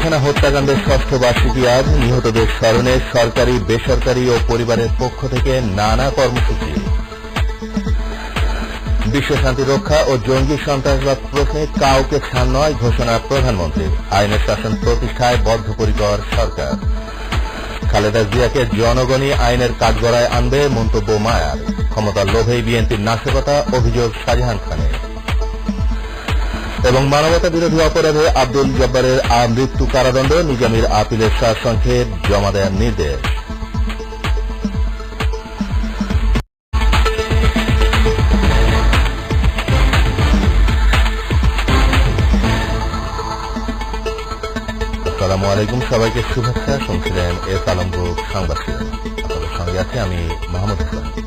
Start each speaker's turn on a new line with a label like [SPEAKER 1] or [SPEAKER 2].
[SPEAKER 1] পিলখানা হত্যাকাণ্ডের ষষ্ঠ বার্ষিকী আজ নিহতদের স্মরণে সরকারি, বেসরকারি ও পরিবারের পক্ষ থেকে নানা কর্মসূচি। বিশ্বশান্তি রক্ষা ও জঙ্গি সন্ত্রাসবাদ প্রশ্নে কাউকে ছাড় নয় ঘোষণা প্রধানমন্ত্রীর। আইনের শাসন প্রতিষ্ঠায় বদ্ধপরিকর সরকার। খালেদা জিয়াকে জনগণই আইনের কাঠগড়ায় আনবে মন্তব্য মায়ার। ক্ষমতার লোভেই বিএনপির নাশকতা, অভিযোগ শাহজাহান খানের। এবং মানবতা বিরোধী অপরাধে আব্দুল জব্বারের মৃত্যু কারাদণ্ড, নিজামীর আপিলের সারসংক্ষেপ জমা দেওয়ার নির্দেশ। আসসালামু আলাইকুম, সবাইকে শুভেচ্ছা। শুনছিলেন এস আলম গ্রুপ সংবাদ শিরোনাম। আপনাদের সঙ্গে আছে আমি মোহাম্মদ ইসলাম।